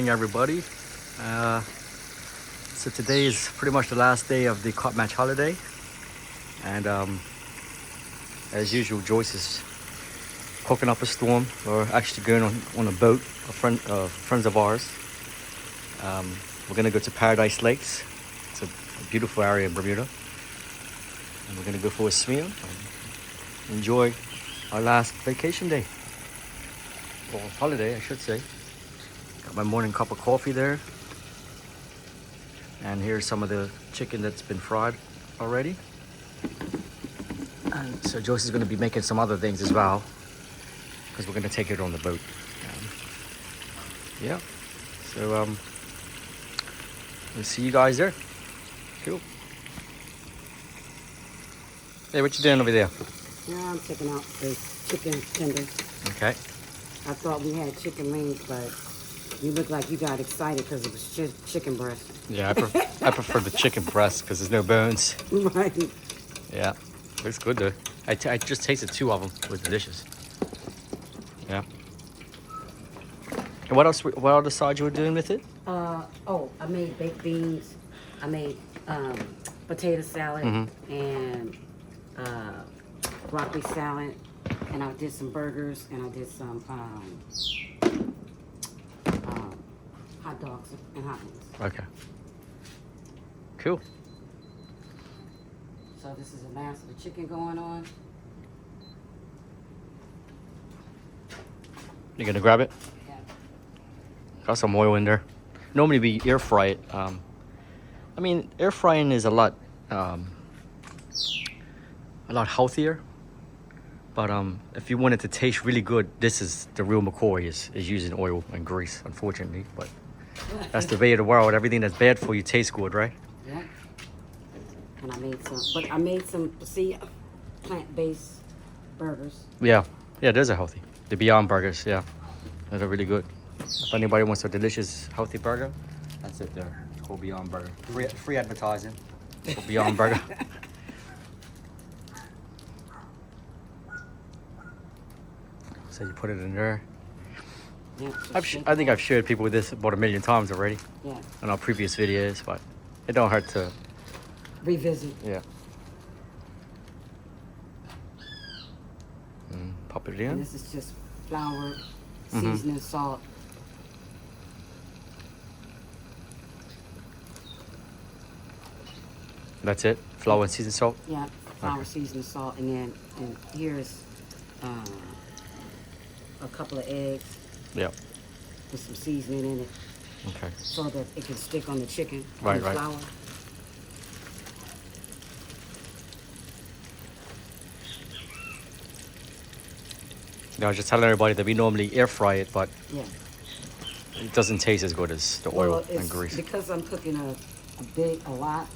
morning, everybody. So today is pretty much the last day of the Cup Match holiday, and as usual, Joyce is cooking up a storm. We're actually going on a boat, friends of ours. We're gonna go to Paradise Lakes. It's a beautiful area in Bermuda, and we're gonna go for a swim and enjoy our last vacation day, or holiday, I should say. Got my morning cup of coffee there, and here's some of the chicken that's been fried already. And so Joyce is going to be making some other things as well, because we're going to take it on the boat. Yeah, so we'll see you guys there. Cool. Hey, what you doing over there? Yeah, I'm checking out the chicken tenders. Okay. I thought we had chicken wings, but you look like you got excited because it was chicken breast. Yeah, I prefer the chicken breast because there's no bones. Right. Yeah, looks good though. I just tasted 2 of them. It was delicious. Yeah. And what else? What other side you were doing with it? I made baked beans. I made potato salad and broccoli salad, and I did some burgers, and I did some hot dogs and hot wings. Okay. Cool. So this is a mass of the chicken going on. You gonna grab it? Yeah. Got some oil in there. Normally we air fry it. I mean, air frying is a lot healthier. But if you want it to taste really good, this is the real McCoy is using oil and grease, unfortunately. But that's the way of the world. Everything that's bad for you tastes good, right? Yeah. And I made some, plant-based burgers. Yeah, those are healthy. The Beyond Burgers, yeah, those are really good. If anybody wants a delicious, healthy burger, that's it there. It's called Beyond Burger. Free advertising. It's called Beyond Burger. So you put it in there. Yeah, I think I've shared people with this about 1 million times already. Yeah. In our previous videos, but it don't hurt to revisit. Yeah. Pop it in. And this is just flour, seasoning, salt. That's it. Flour and seasoned salt. Yeah, flour, seasoning, salt, and here's a couple of eggs. Yeah. With some seasoning in it. Okay. So that it can stick on the chicken. Right. Flour. I was just telling everybody that we normally air fry it, but yeah, it doesn't taste as good as the oil and grease. Because I'm cooking a lot.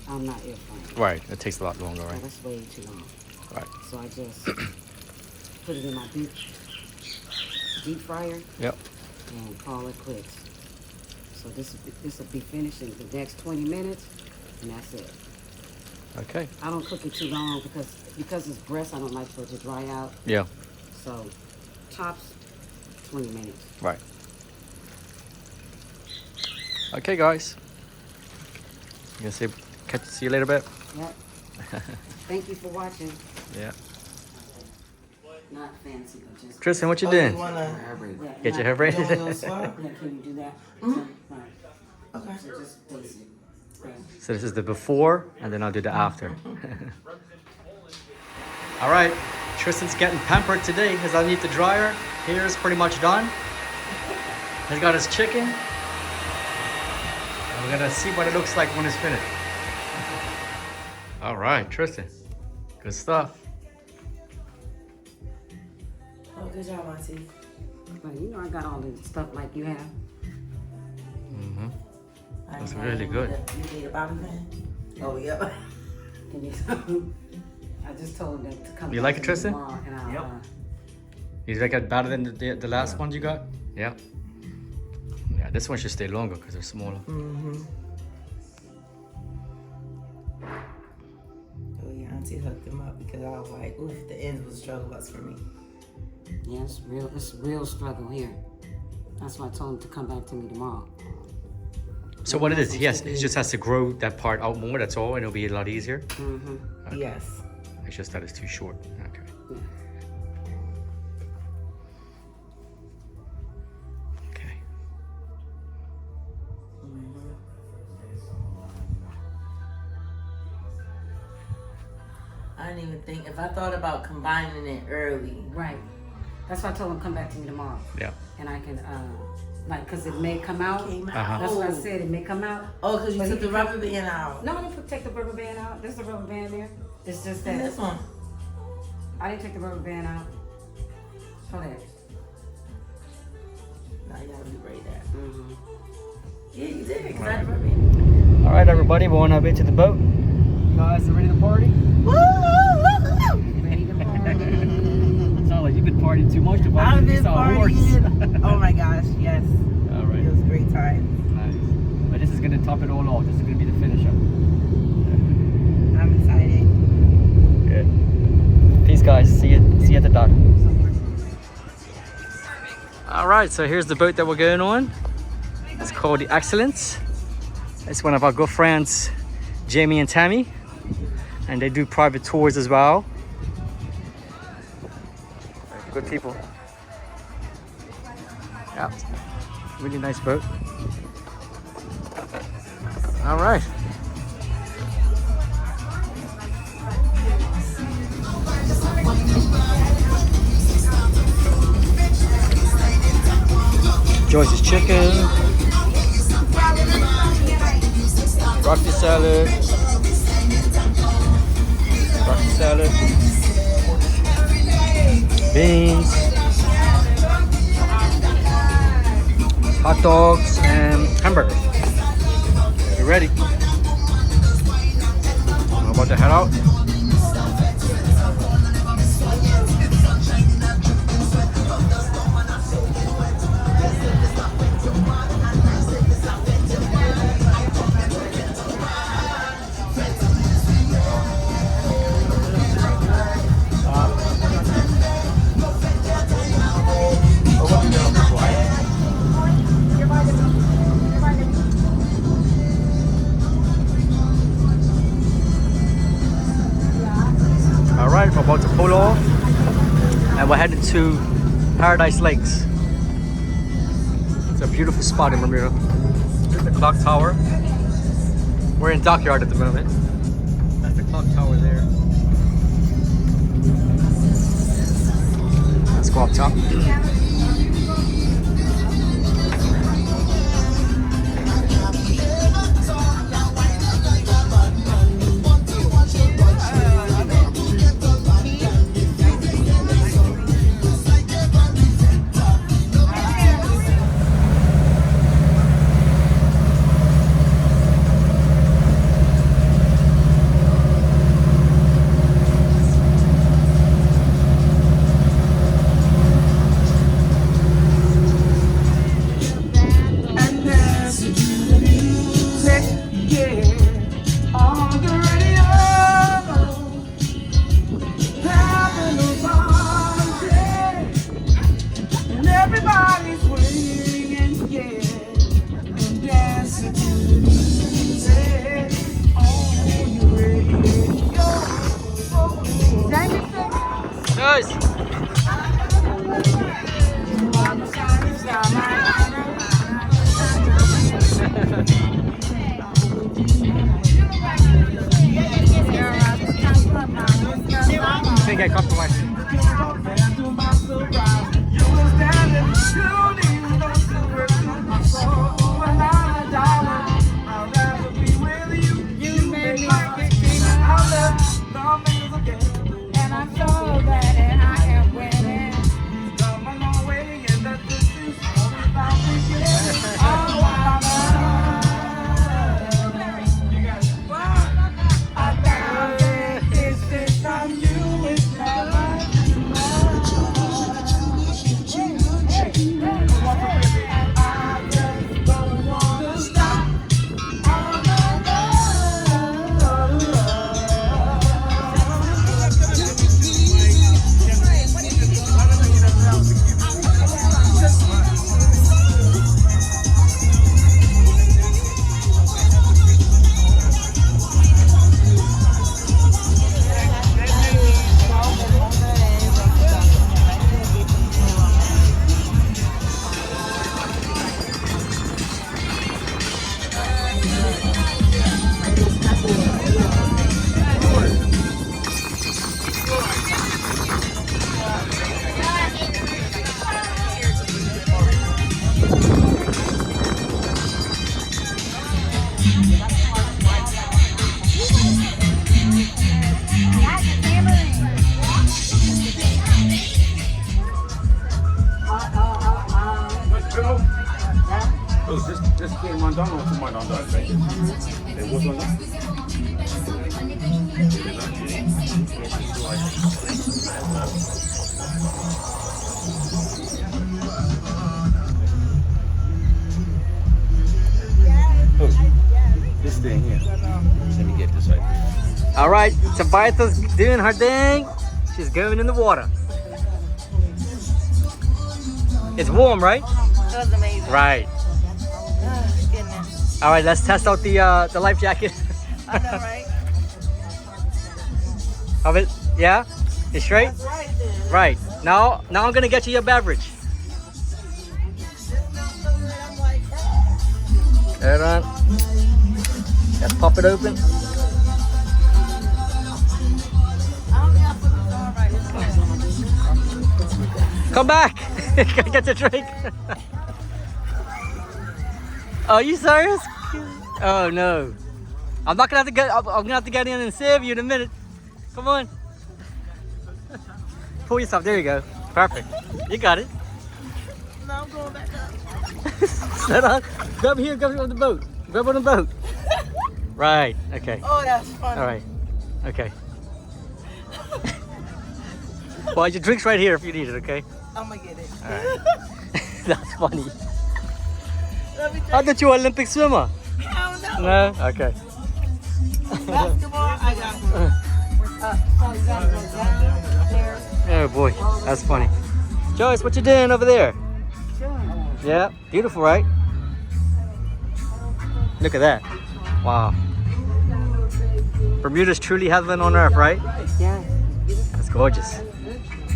I'm not air frying. Right, it takes a lot longer, right? Yeah, that's way too long. Right. So I just put it in my deep fryer. Yep. And call it quits. So this will be finished in the next 20 minutes, and that's it. Okay. I don't cook it too long because it's breast. I don't like for it to dry out. Yeah. So tops 20 minutes. Right. Okay, guys. You gonna see you later, bit? Yep. Thank you for watching. Yeah. Not fancy, but just. Tristan, what you doing? Get your hair braided? Yeah, can you do that? Okay. So just basic. Yeah. So this is the before, and then I'll do the after. All right, Tristan's getting pampered today. He's underneath the dryer. Here's pretty much done. He's got his chicken. And we're gonna see what it looks like when it's finished. All right, Tristan, good stuff. Oh, good job, Auntie. Well, you know I got all the stuff like you have. That's really good. You need a bobby pin? Oh, yep. I just told them to come. You like it, Tristan? Yep. You like it better than the last one you got? Yeah. Yeah, this one should stay longer because they're smaller. Oh, yeah, Auntie hooked them up because I was like, oof, the end was a struggle bus for me. Yeah, it's real struggle here. That's why I told him to come back to me tomorrow. So what it is, he just has to grow that part out more, that's all, and it'll be a lot easier. Mm-hmm. Yes. It's just that it's too short. Okay. Yeah. Okay. I didn't even think, if I thought about combining it early. Right. That's why I told him come back to me tomorrow. Yeah. And I can, like, because it may come out. That's what I said, it may come out. Oh, because you But took he the rubber band out. No, I didn't take the rubber band out. There's a rubber band there. It's just And that this one. I didn't take the rubber band out. Hold that. Now you gotta rebraid that. Mm-hmm. Yeah, you did, because I had the rubber band. All right, everybody, we're on our way to the boat. You guys are ready to party? Woo! Ready to party. Sounds like you've been partying too much to party. I've You been saw a horse. partying. Oh my gosh, yes. All right. It was a great time. Nice. But this is gonna top it all off. This is gonna be the finisher. I'm excited. Good. Peace, guys. See you at the dock. All right. So here's the boat that we're going on. It's called the Excellence. It's one of our good friends, Jamie and Tammy, and they do private tours as well. Good people. Yeah, really nice boat. All right. Joyce's chicken, broccoli salad, beans, hot dogs, and hamburgers. You ready? I'm about to head out. Alright, we're about to pull off and we're headed to Paradise Lakes. It's a beautiful spot in Bermuda. Here's the clock tower. We're in Dockyard at the moment. That's the clock tower there. Let's go up top. Nice. I think I compromised. This thing here. Let me get this right. All right, Tabitha's doing her thing. She's going in the water. It's warm, right? That was amazing. Right. Oh, goodness. All right, let's test out the life jacket. I know, right? Of it? Yeah? It's straight? That's right, then. Right. Now I'm gonna get you your beverage. I'm like, Hold on. Let's pop it open. I don't think I put this on right. It's Come back. Get your drink. Oh, you serious? Oh no. I'm not gonna have to get. I'm gonna have to get in and save you in a minute. Come on. Pull yourself. There you go. Perfect. You got it. No, I'm going back up. Sit on. Grab here. Grab on the boat. Grab on the boat. Right. Okay. Oh, that's funny. All right. Okay. Well, your drink's right here if you need it. Okay. I'm gonna get it. All right. That's funny. Let me I thought you were an Olympic swimmer. I don't know. No. Okay. Basketball, I got one. So you gotta go down there. Oh boy, that's funny. Joyce, what you doing over there? Sure. Yeah, beautiful, right? Look at that. Wow. Bermuda's truly heaven on earth, right? Yeah. That's gorgeous.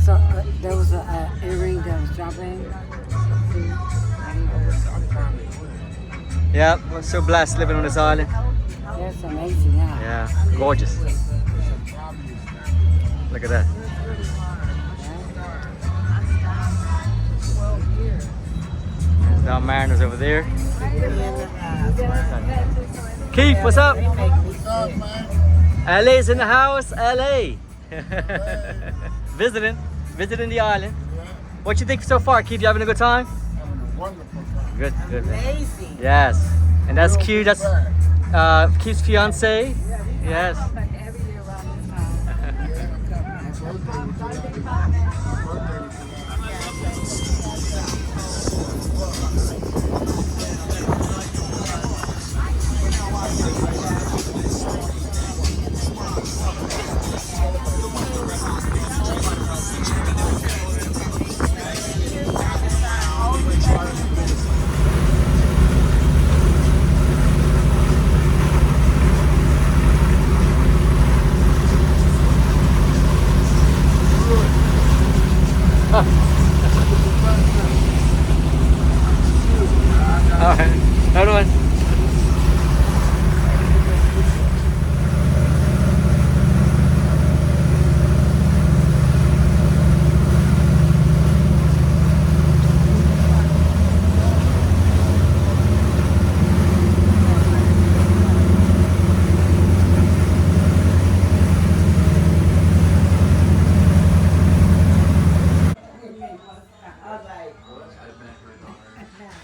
So there was a earring that was dropping. Yeah, we're so blessed living on this island. That's amazing, yeah. Yeah, gorgeous. Look at that. There's Don Mariners over there. Keith, what's up? LA's in the house, LA. Visiting the island. What you think so far, Keith? You having a good time? Wonderful. Good, good. Amazing. Yes, and that's Q. That's Keith's fiance. Yes. All right, another one.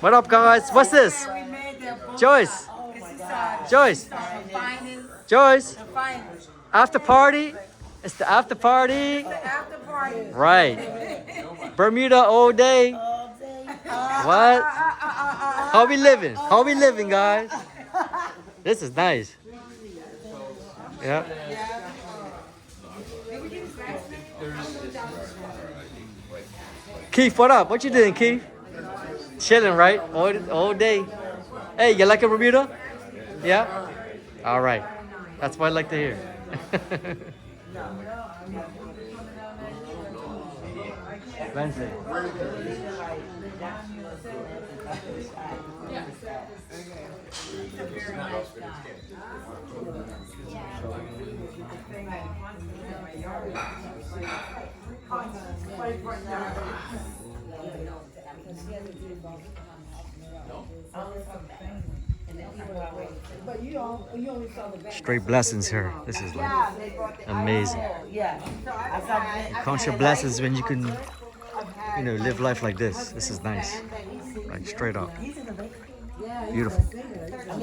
What up, guys? What's this? Joyce. Joyce. Joyce. After party. It's the after party. Right. Bermuda all day. What? How we living? How we living, guys? This is nice. Yeah. Keith, what up? What you doing, Keith? Chilling, right? All day. Hey, you like a Bermuda? Yeah? All right. That's what I like to hear. Wednesday. Straight blessings here. This is like amazing. Yeah. Count your blessings when you can, you know, live life like this. This is nice. Like straight up. Beautiful. I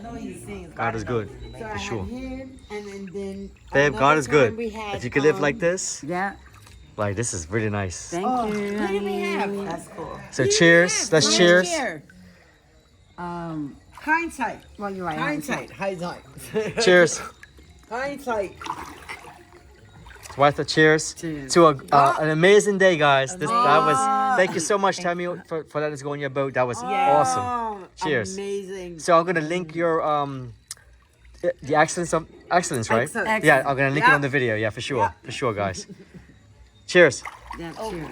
know know he sings. God is good, So I for had sure. him, and then Babe, another God is good. time we had, If you could live like this, Yeah. like this is really nice. Thank Oh, you. who did we have? That's cool. So cheers. Let's cheers. Hindsight. Well, you're right. Hindsight. Hindsight. Cheers. Hindsight. Martha, cheers. Cheers. To an amazing day, guys. That was. Thank you so much, Tammy, for letting us go on your boat. That was awesome. Oh, Cheers. Amazing. So I'm gonna link your the excellence, right? Excellence. Yeah, I'm gonna link it Yeah. on the video. Yeah, for sure, guys. Cheers. Yeah, cheers.